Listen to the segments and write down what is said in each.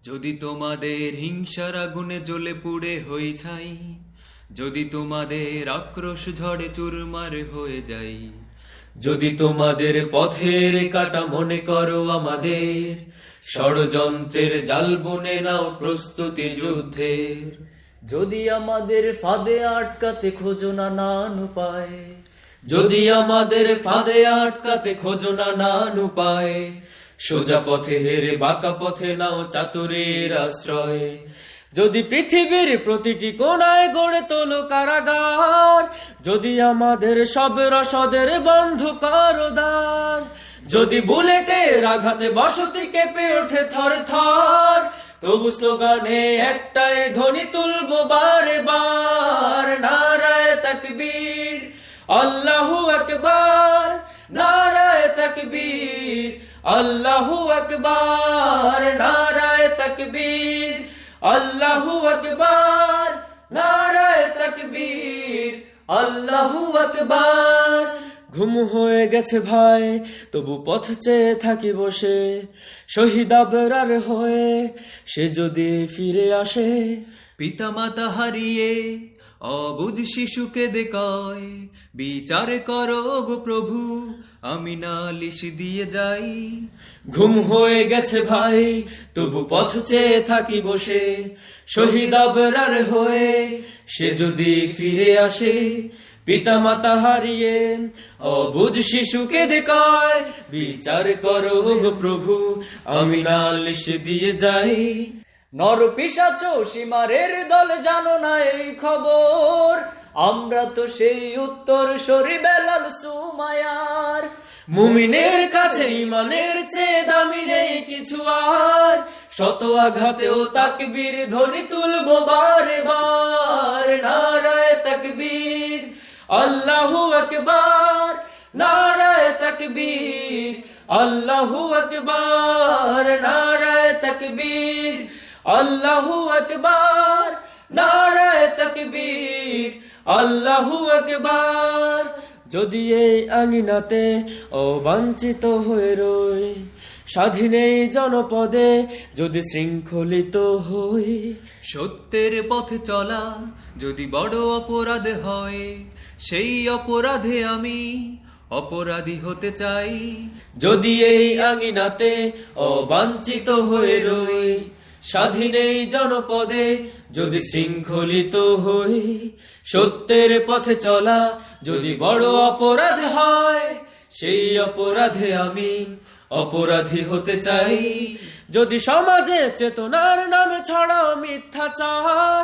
যদি তোমাদের হিংসার আগুনে জ্বলে পুড়ে হই ছাই, যদি তোমাদের আক্রোশ ঝড়ে চুরমার হয়ে যাই, যদি তোমাদের পথের কাটা মনে করো আমাদের, ষড়যন্ত্রের জাল বুনে নাও প্রস্তুতি যুদ্ধের। যদি আমাদের ফাঁদে আটকাতে খোঁজো না নান উপায়, যদি আমাদের ফাঁদে আটকাতে খোঁজো না নান উপায়, সোজা পথে হেরে বাঁকা পথে নাও চাতুরীর আশ্রয়। যদি পৃথিবীর প্রতিটি কোণায় গড়ে তোলো কারাগার, যদি আমাদের সব রসদের বন্ধ করো দ্বার, যদি বুলেটের আঘাতে বসতি কেঁপে ওঠে থর থর, তবু স্লোগানে একটাই ধ্বনি তুলবো বারে বার, নারায়ে তাকবীর, আল্লাহু আকবার, নারায়ে তাকবীর, আল্লাহু আকবার, নারায়ে তাকবীর, আল্লাহু আকবার, নারায়ে তাকবীর, আল্লাহু আকবার। ঘুম হয়ে গেছে ভাই, তবু পথ চেয়ে থাকি বসে, শহীদ আবরার হয়ে সে যদি ফিরে আসে। পিতা মাতা হারিয়ে অবুঝ শিশুকে দেখায়, বিচার করো গো প্রভু, আমি নালিশ দিয়ে যাই। ঘুম হয়ে গেছে ভাই, তবু পথ চেয়ে থাকি বসে, শহীদ আবরার হয়ে সে যদি ফিরে আসে। পিতা মাতা হারিয়ে অবুঝ শিশুকে দেখায়, বিচার করো গো প্রভু, আমি নালিশ দিয়ে যাই। নর পিশাচ সীমারের দল জানো না এই খবর, আমরা তো সেই উত্তর সরি বেলাল সুমায়ার। মুমিনের কাছে ইমানের চেয়ে দামি নেই কিছু আর, শত আঘাতেও তাকবীর ধ্বনি তুলবো বারে বার, নারায়ে তাকবীর, আল্লাহু আকবার, নারায়ে তাকবীর, আল্লাহু আকবার, নারায়ে তাকবীর, আল্লাহু আকবার, নারায়ে তাকবীর, আল্লাহু আকবার। যদি এই আঙিনাতে অবাঞ্ছিত হয়ে রই, স্বাধীন এই জনপদে যদি শৃঙ্খলিত হই, সত্যের পথে চলা যদি বড় অপরাধ হয়, সেই অপরাধে আমি অপরাধী হতে চাই। যদি এই আঙিনাতে অবাঞ্ছিত হয়ে রই, স্বাধীন এই জনপদে যদি শৃঙ্খলিত হই, সত্যের পথে চলা যদি বড় অপরাধ হয়, সেই অপরাধে আমি অপরাধী হতে চাই। যদি সমাজে চেতনার নামে ছড়াও মিথ্যাচার,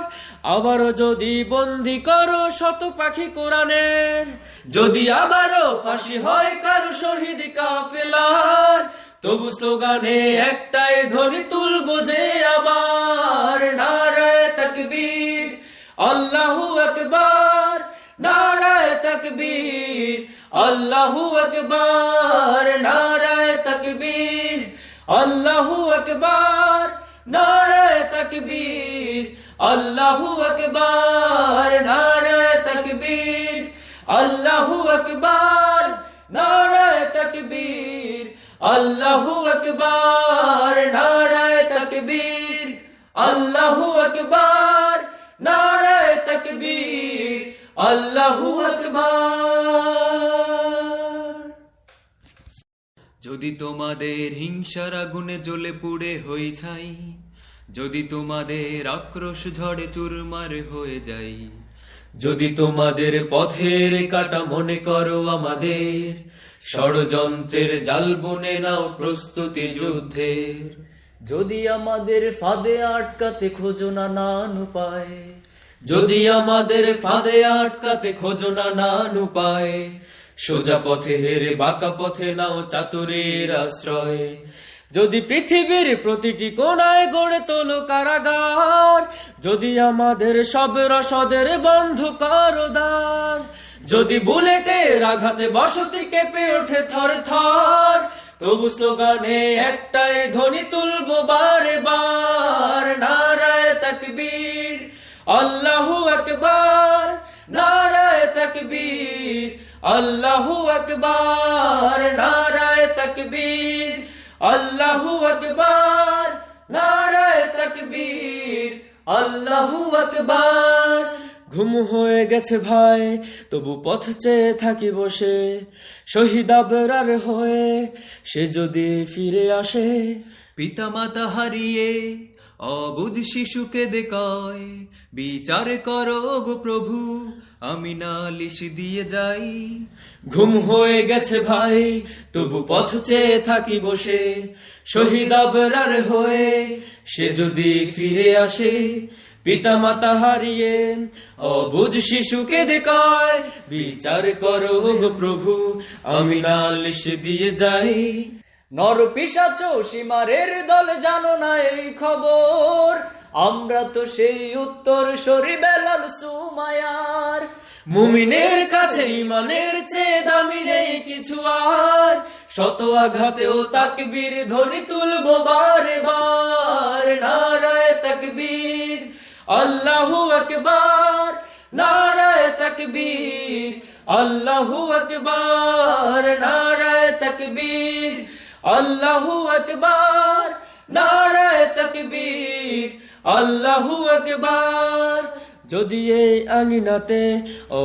আবারও যদি বন্দী করো শত পাখি কোরআনের, যদি আবারও ফাঁসি হয় কারো শহীদ কাফেলার, তবু স্লোগানে একটাই ধ্বনি তুলবো যে আবার, নারায়ে তাকবীর, আল্লাহু আকবার, নারায়ে তাকবীর, আল্লাহু আকবার, নারায়ে তাকবীর, আল্লাহু আকবার, নারায়ে তাকবীর, আল্লাহু আকবার, নারায়ে তাকবীর, আল্লাহু আকবার, নারায়ে তাকবীর, আল্লাহু আকবার, নারায়ে তাকবীর, আল্লাহু আকবার, নারায়ে তাকবীর, আল্লাহু আকবার। যদি তোমাদের হিংসার আগুনে জ্বলে পুড়ে হই ছাই, যদি তোমাদের আক্রোশ ঝড়ে চুরমার হয়ে যাই, যদি তোমাদের পথের কাটা মনে করো আমাদের, ষড়যন্ত্রের জাল বুনে নাও প্রস্তুতি যুদ্ধের। যদি আমাদের ফাঁদে আটকাতে খোঁজো না নান উপায়, যদি আমাদের ফাঁদে আটকাতে খোঁজো না নান উপায়, সোজা পথে হেরে বাঁকা পথে নাও চাতুরীর আশ্রয়। যদি পৃথিবীর প্রতিটি কোণায় গড়ে তোলো কারাগার, যদি আমাদের সব রসদের বন্ধ করো দ্বার, যদি বুলেটের আঘাতে বসতি কেঁপে ওঠে থর থর, তবু স্লোগানে একটাই ধ্বনি তুলবো বারে বার, নারায়ে তাকবীর, আল্লাহু আকবার, নারায়ে তাকবীর, আল্লাহু আকবার, নারায়ে তাকবীর, আল্লাহু আকবার, নারায়ে আল্লাহু আকবার। ঘুম হয়ে গেছে ভাই, তবু পথ চেয়ে থাকি বসে, শহীদ আবরার হয়ে সে যদি ফিরে আসে। পিতা মাতা হারিয়ে অবুঝ শিশুকে দেখায়, বিচার করো গো প্রভু, আমি নালিশ দিয়ে যাই। ঘুম হয়ে গেছে ভাই, তবু পথ চেয়ে থাকি বসে, শহীদ আবরার হয়ে সে যদি ফিরে আসে। পিতা মাতা হারিয়ে অবুঝ শিশুকে দেখায়, বিচার করো গো প্রভু, আমি নালিশ দিয়ে যাই। নর পিশাচ সীমারের দল জানো না এই খবর, আমরা তো সেই উত্তর সরি বেলাল সুমায়ার। মুমিনের কাছে ইমানের চেয়ে দামি নেই কিছু আর, শত আঘাতেও তাকবীর ধ্বনি তুলবো বারে বার। নারায়ে তাকবীর, আল্লাহু আকবার, নারায়ে তাকবীর, আল্লাহু আকবার, নারায়ে তাকবীর, আল্লাহু আকবার, নারায়ে তাকবীর, আল্লাহু আকবার। যদি এই আঙিনাতে ও